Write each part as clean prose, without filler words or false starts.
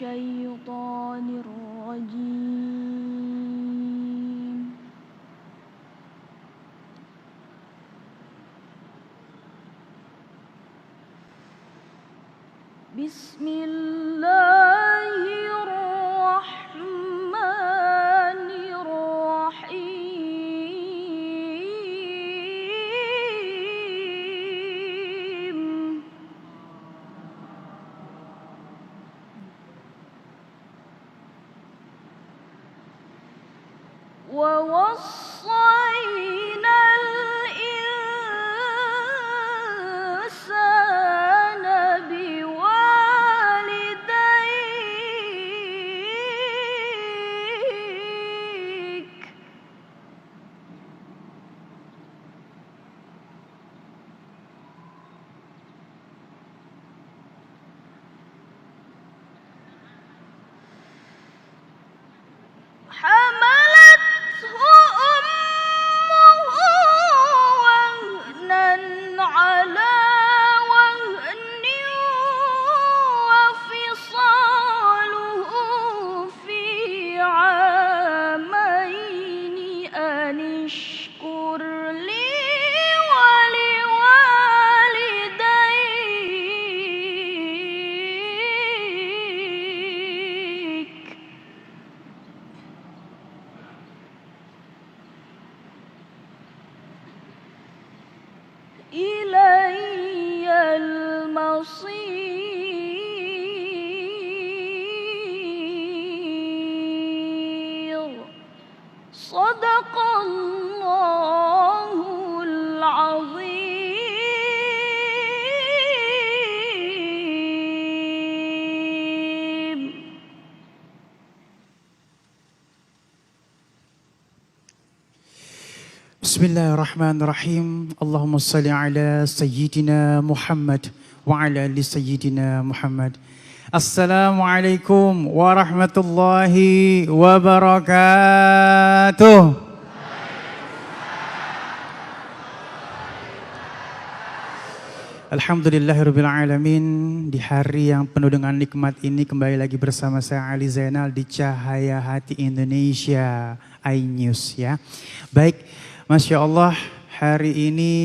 الشيطان الرجيم بسم الله الرحمن الرحيم ووصينا الإنسان بوالديك حملته أمه وهنا على وهن وفصاله في عامين أن اشكر لي ولوالديك إلي المصير صدق الله العظيم. Bismillahirrahmanirrahim. Allahumma salli ala Sayyidina Muhammad wa ala ali Sayyidina Muhammad. Assalamualaikum warahmatullahi wabarakatuh. Alhamdulillahirabbil alamin. Di hari yang penuh dengan nikmat ini kembali lagi bersama saya Ali Zainal di Cahaya Hati Indonesia iNews ya. Baik, Masya Allah, hari ini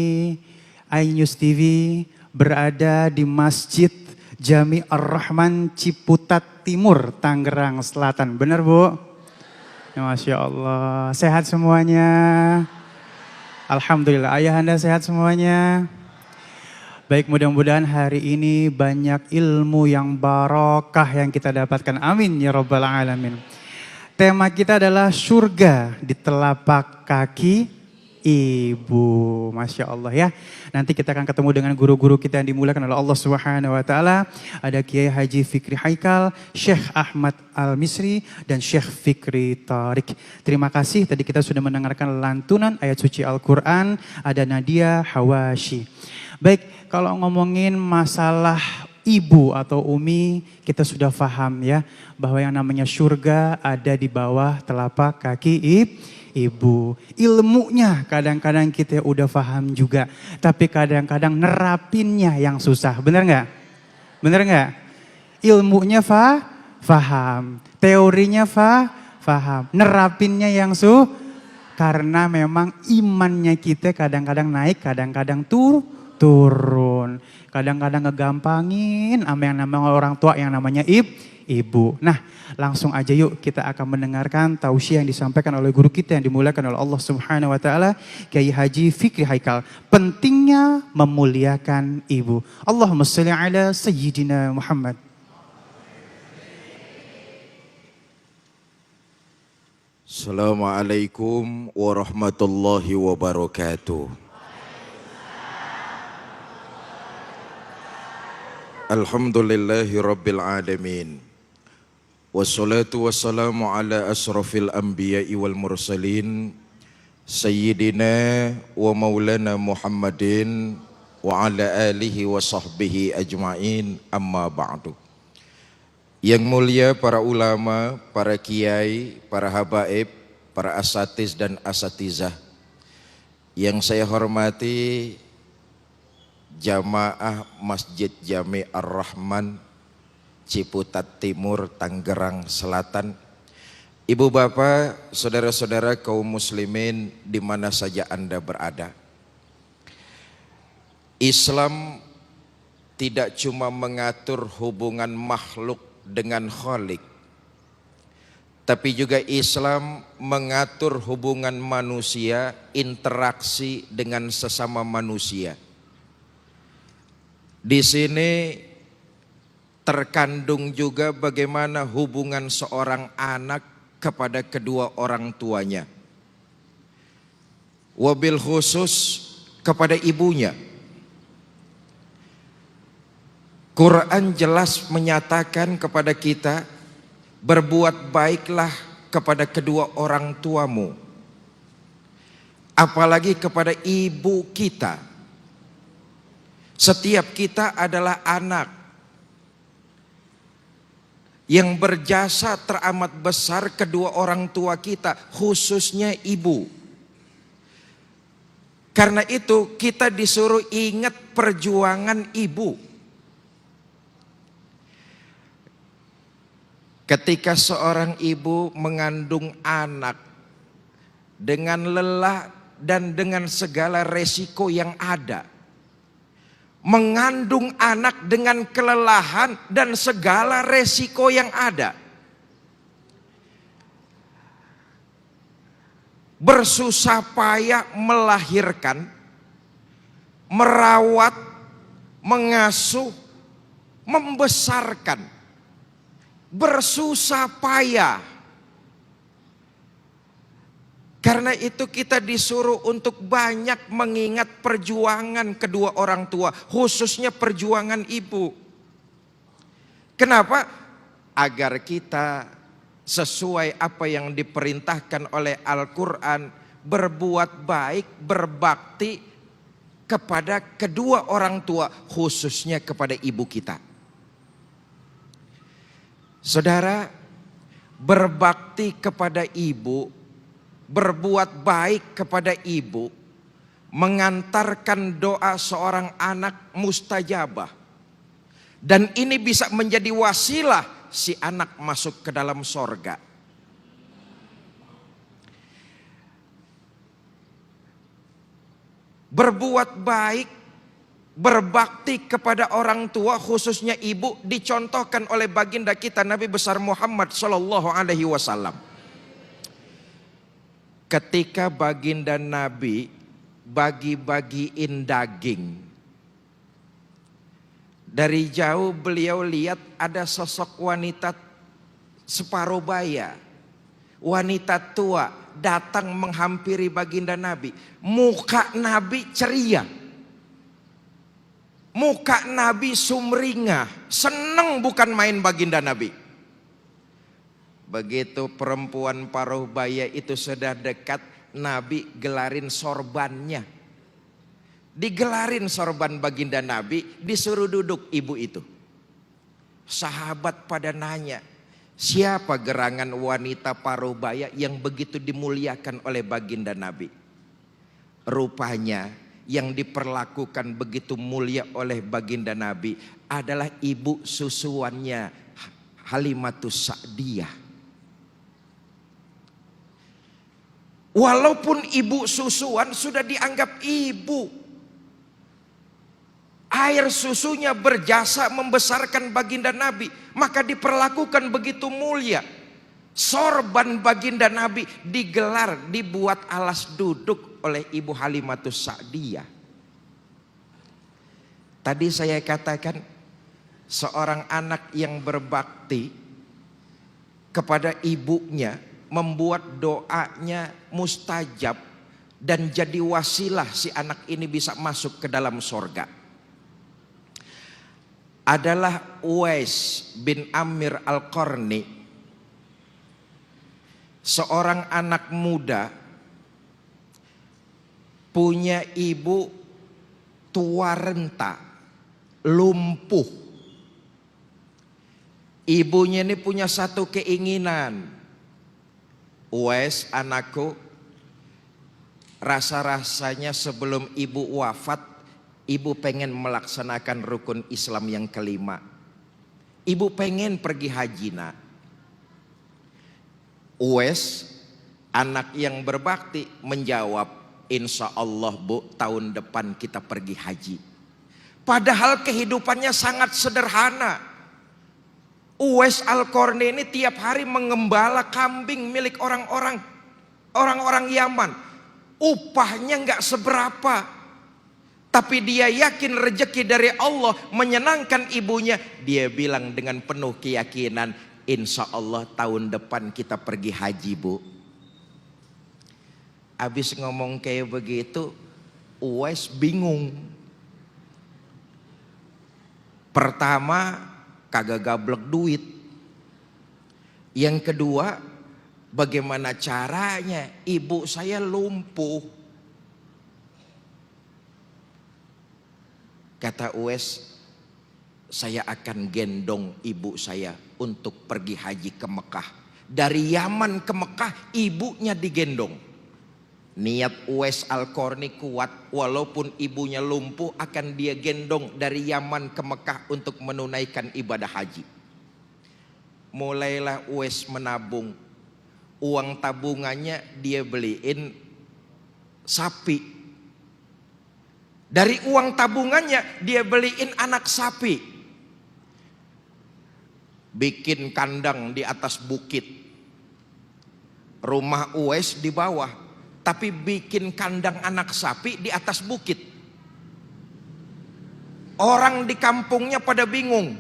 iNews TV berada di Masjid Jami Ar-Rahman Ciputat Timur, Tangerang Selatan. Benar Bu? Ya, Masya Allah, sehat semuanya? Alhamdulillah, ayahanda sehat semuanya? Baik, mudah-mudahan hari ini banyak ilmu yang barokah yang kita dapatkan. Amin ya Rabbal Alamin. Tema kita adalah surga di telapak kaki Ibu. Masya Allah ya. Nanti kita akan ketemu dengan guru-guru kita yang dimuliakan oleh Allah Subhanahu wa taala. Ada Kiai Haji Fikri Haikal, Syekh Ahmad Al-Misri dan Syekh Fikri Tariq. Terima kasih, tadi kita sudah mendengarkan lantunan ayat suci Al-Qur'an, ada Nadia Hawashi. Baik, kalau ngomongin masalah ibu atau umi, kita sudah paham ya bahwa yang namanya surga ada di bawah telapak kaki ibu. Ilmunya kadang-kadang kita udah paham juga, tapi kadang-kadang nerapinnya yang susah. Bener nggak? Bener nggak? Ilmunya paham, teorinya paham, nerapinnya yang karena memang imannya kita kadang-kadang naik, kadang-kadang turun. Kadang-kadang ngegampangin sama yang namanya orang tua yang namanya ibu. Nah, langsung aja yuk kita akan mendengarkan tausiah yang disampaikan oleh guru kita yang dimuliakan oleh Allah Subhanahu wa taala, Kiai Haji Fikri Haikal. Pentingnya memuliakan ibu. Allahumma shalli ala Sayyidina Muhammad. Assalamualaikum warahmatullahi wabarakatuh. Alhamdulillahi rabbil alamin. Wassalatu wassalamu ala asrafil anbiya'i wal mursalin Sayyidina wa maulana Muhammadin wa ala alihi wa sahbihi ajma'in, amma ba'du. Yang mulia para ulama, para kiai, para habaib, para asatiz dan asatizah. Yang saya hormati jamaah Masjid Jami Ar-Rahman Ciputat Timur, Tangerang Selatan. Ibu bapak, saudara-saudara kaum muslimin di mana saja Anda berada. Islam tidak cuma mengatur hubungan makhluk dengan Khalik, tapi juga Islam mengatur hubungan manusia, interaksi dengan sesama manusia. Di sini terkandung juga bagaimana hubungan seorang anak kepada kedua orang tuanya. Wabil khusus kepada ibunya. Quran jelas menyatakan kepada kita, berbuat baiklah kepada kedua orang tuamu. Apalagi kepada ibu kita. Setiap kita adalah anak yang berjasa teramat besar kedua orang tua kita, khususnya ibu. Karena itu kita disuruh ingat perjuangan ibu. Ketika seorang ibu mengandung anak dengan lelah dan dengan segala resiko yang ada, mengandung anak dengan kelelahan dan segala resiko yang ada, bersusah payah melahirkan, merawat, mengasuh, membesarkan, bersusah payah. Karena itu kita disuruh untuk banyak mengingat perjuangan kedua orang tua, khususnya perjuangan ibu. Kenapa? Agar kita sesuai apa yang diperintahkan oleh Al-Quran, berbuat baik, berbakti kepada kedua orang tua, khususnya kepada ibu kita. Saudara, berbakti kepada ibu, berbuat baik kepada ibu, mengantarkan doa seorang anak mustajabah. Dan ini bisa menjadi wasilah si anak masuk ke dalam sorga. Berbuat baik, berbakti kepada orang tua, khususnya ibu, dicontohkan oleh baginda kita Nabi besar Muhammad Sallallahu Alaihi Wasallam. Ketika baginda Nabi bagi-bagiin daging, dari jauh beliau lihat ada sosok wanita separuh baya, wanita tua datang menghampiri baginda Nabi. Muka Nabi ceria, muka Nabi sumringah, senang bukan main baginda Nabi. Begitu perempuan paruh baya itu sudah dekat, Nabi gelarin sorbannya. Digelarin sorban baginda Nabi, disuruh duduk ibu itu. Sahabat pada nanya, siapa gerangan wanita paruh baya yang begitu dimuliakan oleh baginda Nabi? Rupanya yang diperlakukan begitu mulia oleh baginda Nabi adalah ibu susuannya, Halimatus Sa'diyah. Walaupun ibu susuan sudah dianggap ibu, air susunya berjasa membesarkan baginda Nabi, maka diperlakukan begitu mulia. Sorban baginda Nabi digelar, dibuat alas duduk oleh ibu Halimatus Sa'diyah. Tadi saya katakan, seorang anak yang berbakti kepada ibunya, membuat doanya mustajab dan jadi wasilah si anak ini bisa masuk ke dalam sorga. Adalah Uwais bin Amir Al-Qarni, seorang anak muda, punya ibu tua renta, lumpuh. Ibunya ini punya satu keinginan, Uwais anakku, rasa-rasanya sebelum ibu wafat, ibu pengen melaksanakan rukun Islam yang kelima. Ibu pengen pergi haji nak. Uwais, anak yang berbakti, menjawab, insya Allah bu, tahun depan kita pergi haji. Padahal kehidupannya sangat sederhana. Uwais Al-Qarni ini tiap hari mengembala kambing milik orang-orang Yaman. Upahnya nggak seberapa, tapi dia yakin rezeki dari Allah menyenangkan ibunya. Dia bilang dengan penuh keyakinan, insya Allah tahun depan kita pergi haji bu. Habis ngomong kayak begitu, Uwais bingung. Pertama, kagak gablek duit. Yang kedua, bagaimana caranya? Ibu saya lumpuh. Kata Uwais, saya akan gendong ibu saya untuk pergi haji ke Mekah. Dari Yaman ke Mekah, ibunya digendong. Niat Uwais Al-Qarni kuat, walaupun ibunya lumpuh akan dia gendong dari Yaman ke Mekah untuk menunaikan ibadah haji. Mulailah Uwais menabung. Uang tabungannya dia beliin sapi. Dari uang tabungannya dia beliin anak sapi. Bikin kandang di atas bukit. Rumah Uwais di bawah. Tapi bikin kandang anak sapi di atas bukit. Orang di kampungnya pada bingung.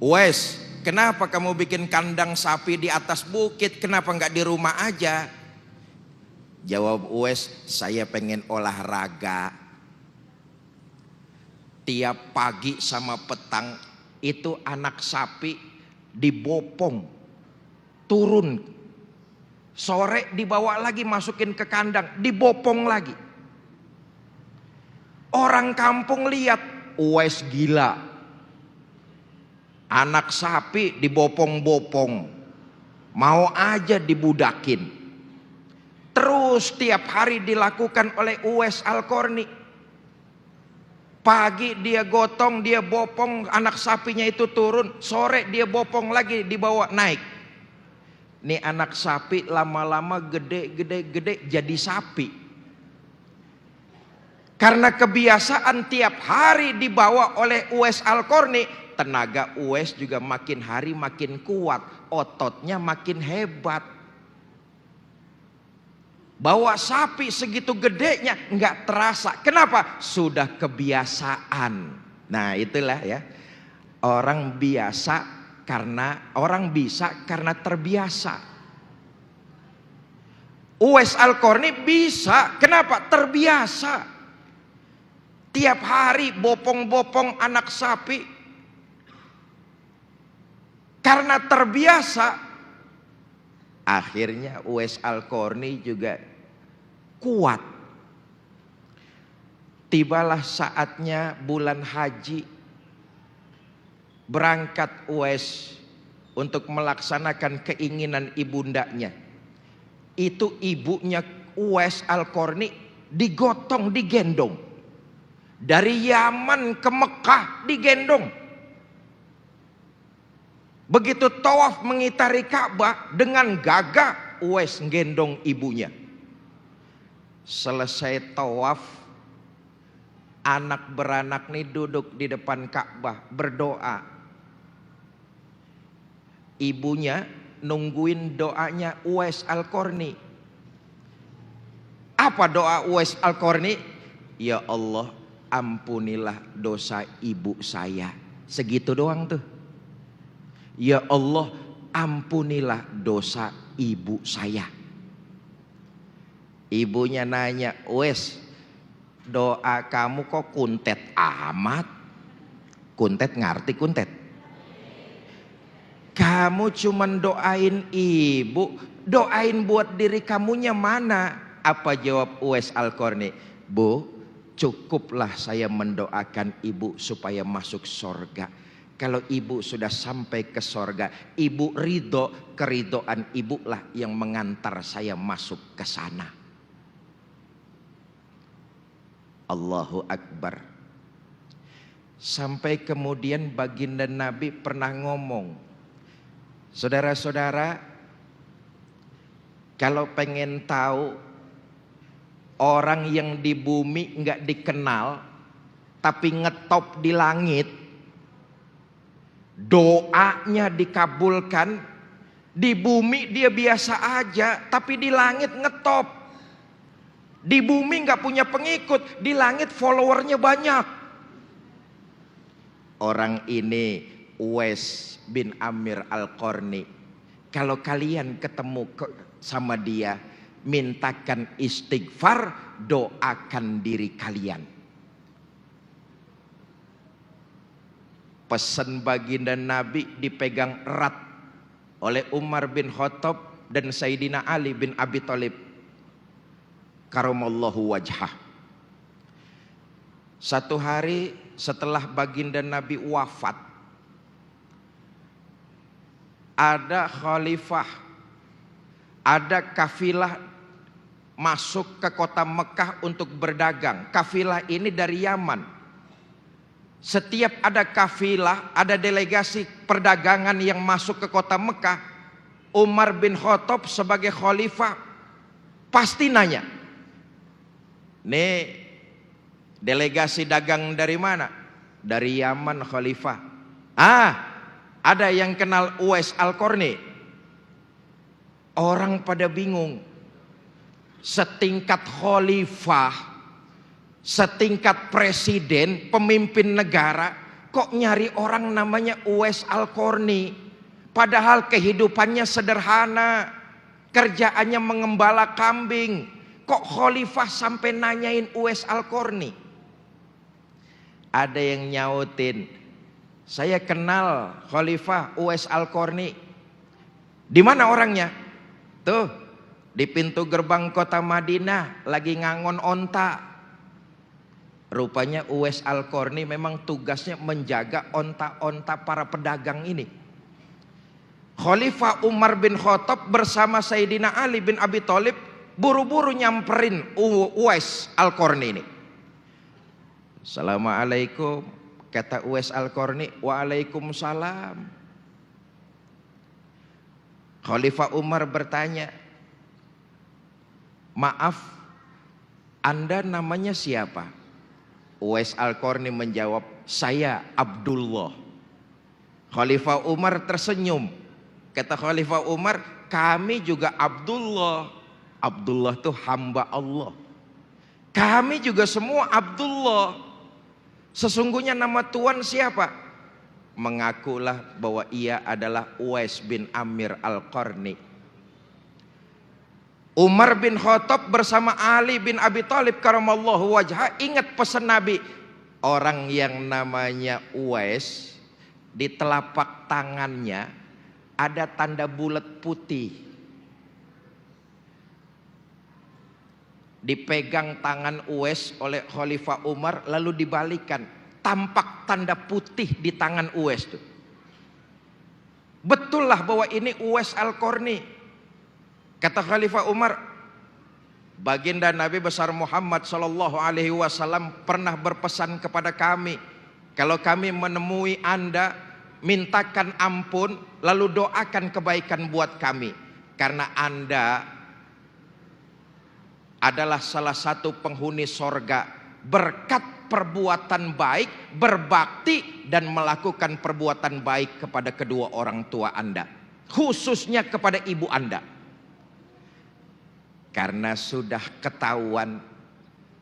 Uwais, kenapa kamu bikin kandang sapi di atas bukit? Kenapa nggak di rumah aja? Jawab Uwais, saya pengen olahraga. Tiap pagi sama petang itu anak sapi dibopong, turun. Sore dibawa lagi, masukin ke kandang, dibopong lagi. Orang kampung lihat, Uwais gila. Anak sapi dibopong-bopong, mau aja dibudakin. Terus tiap hari dilakukan oleh Uwais Al-Qarni. Pagi dia gotong, dia bopong, anak sapinya itu turun. Sore dia bopong lagi, dibawa naik. Nih anak sapi lama-lama gede jadi sapi. Karena kebiasaan tiap hari dibawa oleh Uwais Al-Qarni, tenaga Uwais juga makin hari makin kuat, ototnya makin hebat. Bawa sapi segitu gedenya nggak terasa. Kenapa? Sudah kebiasaan. Nah itulah ya, orang biasa. Orang bisa karena terbiasa. Uwais Al-Qarni bisa, kenapa? Terbiasa. Tiap hari bopong-bopong anak sapi. Karena terbiasa, akhirnya Uwais Al-Qarni juga kuat. Tibalah saatnya bulan haji. Berangkat Uwais untuk melaksanakan keinginan ibundanya. Itu ibunya Uwais Al-Qarni digotong, digendong. Dari Yaman ke Mekah digendong. Begitu tawaf mengitari Ka'bah, dengan gagah Uwais gendong ibunya. Selesai tawaf, anak beranak nih duduk di depan Ka'bah berdoa. Ibunya nungguin doanya Uwais Al-Qarni. Apa doa Uwais Al-Qarni? Ya Allah, ampunilah dosa ibu saya. Segitu doang tuh. Ya Allah, ampunilah dosa ibu saya. Ibunya nanya, Uwais, doa kamu kok kuntet amat? Kuntet ngerti kuntet? Kamu cuman doain ibu, doain buat diri kamunya mana? Apa jawab Uwais Al-Qarni? Bu, cukuplah saya mendoakan ibu supaya masuk sorga. Kalau ibu sudah sampai ke sorga, ibu ridho, keridhoan ibu lah yang mengantar saya masuk ke sana. Allahu Akbar. Sampai kemudian baginda Nabi pernah ngomong, saudara-saudara, kalau pengen tahu orang yang di bumi nggak dikenal tapi ngetop di langit, doanya dikabulkan. Di bumi dia biasa aja, tapi di langit ngetop. Di bumi nggak punya pengikut, di langit followernya banyak. Orang ini Uwais bin Amir Al-Qarni. Kalau kalian ketemu sama dia, mintakan istighfar, doakan diri kalian. Pesan baginda Nabi dipegang erat oleh Umar bin Khattab dan Sayyidina Ali bin Abi Thalib karamallahu wajhah. Satu hari setelah baginda Nabi wafat, ada khalifah, ada kafilah masuk ke kota Mekah untuk berdagang. Kafilah ini dari Yaman. Setiap ada kafilah, ada delegasi perdagangan yang masuk ke kota Mekah, Umar bin Khattab sebagai khalifah pasti nanya, nih delegasi dagang dari mana? Dari Yaman khalifah. Ada yang kenal Uwais Al-Qarni? Orang pada bingung. Setingkat khalifah, setingkat presiden, pemimpin negara, kok nyari orang namanya Uwais Al-Qarni? Padahal kehidupannya sederhana, kerjaannya mengembala kambing. Kok khalifah sampai nanyain Uwais Al-Qarni? Ada yang nyautin, saya kenal khalifah Uwais Al-Qarni. Di mana orangnya? Tuh, di pintu gerbang kota Madinah lagi ngangon onta. Rupanya Uwais Al-Qarni memang tugasnya menjaga onta-onta para pedagang ini. Khalifah Umar bin Khattab bersama Sayyidina Ali bin Abi Thalib buru-buru nyamperin Uwais Al-Qarni ini. Assalamualaikum, kata Uwais Al-Qarni. Waalaikumsalam. Khalifah Umar bertanya, maaf, Anda namanya siapa? Uwais Al-Qarni menjawab, saya Abdullah. Khalifah Umar tersenyum. Kata Khalifah Umar, kami juga Abdullah. Abdullah itu hamba Allah. Kami juga semua Abdullah. Sesungguhnya nama Tuhan siapa? Mengakulah bahwa ia adalah Uwais bin Amir Al-Qarni. Umar bin Khattab bersama Ali bin Abi Thalib karamallahu wajhah ingat pesan Nabi. Orang yang namanya Uwais, di telapak tangannya ada tanda bulat putih. Dipegang tangan Uwais oleh Khalifah Umar lalu dibalikan, tampak tanda putih di tangan Uwais tuh. Betullah bahwa ini Uwais Al-Qarni. Kata Khalifah Umar, baginda Nabi besar Muhammad sallallahu alaihi wasallam pernah berpesan kepada kami, kalau kami menemui Anda, mintakan ampun lalu doakan kebaikan buat kami, karena Anda adalah salah satu penghuni sorga berkat perbuatan baik, berbakti dan melakukan perbuatan baik kepada kedua orang tua Anda, khususnya kepada ibu Anda. Karena sudah ketahuan,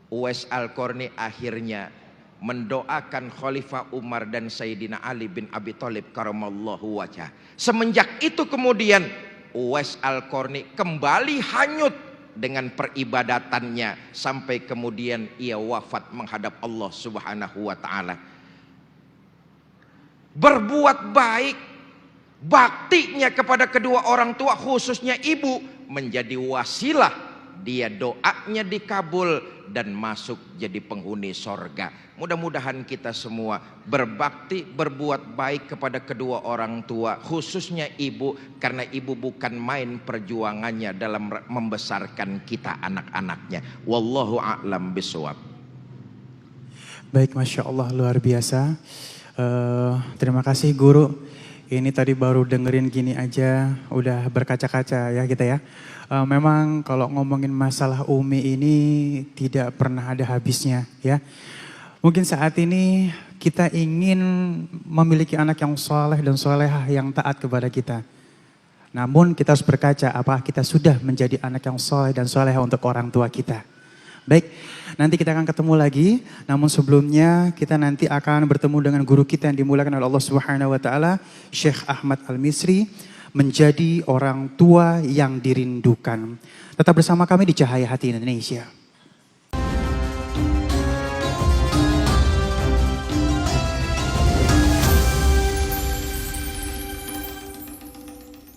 Uwais Al-Qarni akhirnya mendoakan Khalifah Umar dan Sayyidina Ali bin Abi Thalib karamallahu wajhah. Semenjak itu kemudian Uwais Al-Qarni kembali hanyut dengan peribadatannya sampai kemudian ia wafat menghadap Allah Subhanahu wa taala. Berbuat baik, baktinya kepada kedua orang tua khususnya ibu menjadi wasilah dia doanya dikabul dan masuk jadi penghuni sorga. Mudah-mudahan kita semua berbakti, berbuat baik kepada kedua orang tua, khususnya ibu, karena ibu bukan main perjuangannya dalam membesarkan kita anak-anaknya. Wallahu a'lam bishawab. Baik, Masya Allah, luar biasa. Terima kasih guru. Ini tadi baru dengerin gini aja, udah berkaca-kaca ya kita ya. Memang kalau ngomongin masalah Umi ini tidak pernah ada habisnya ya. Mungkin saat ini kita ingin memiliki anak yang soleh dan solehah yang taat kepada kita. Namun kita harus berkaca, apa kita sudah menjadi anak yang soleh dan solehah untuk orang tua kita. Baik, nanti kita akan ketemu lagi. Namun sebelumnya kita nanti akan bertemu dengan guru kita yang dimuliakan oleh Allah Subhanahu wa taala, Syekh Ahmad Al-Misri, menjadi orang tua yang dirindukan. Tetap bersama kami di Cahaya Hati Indonesia.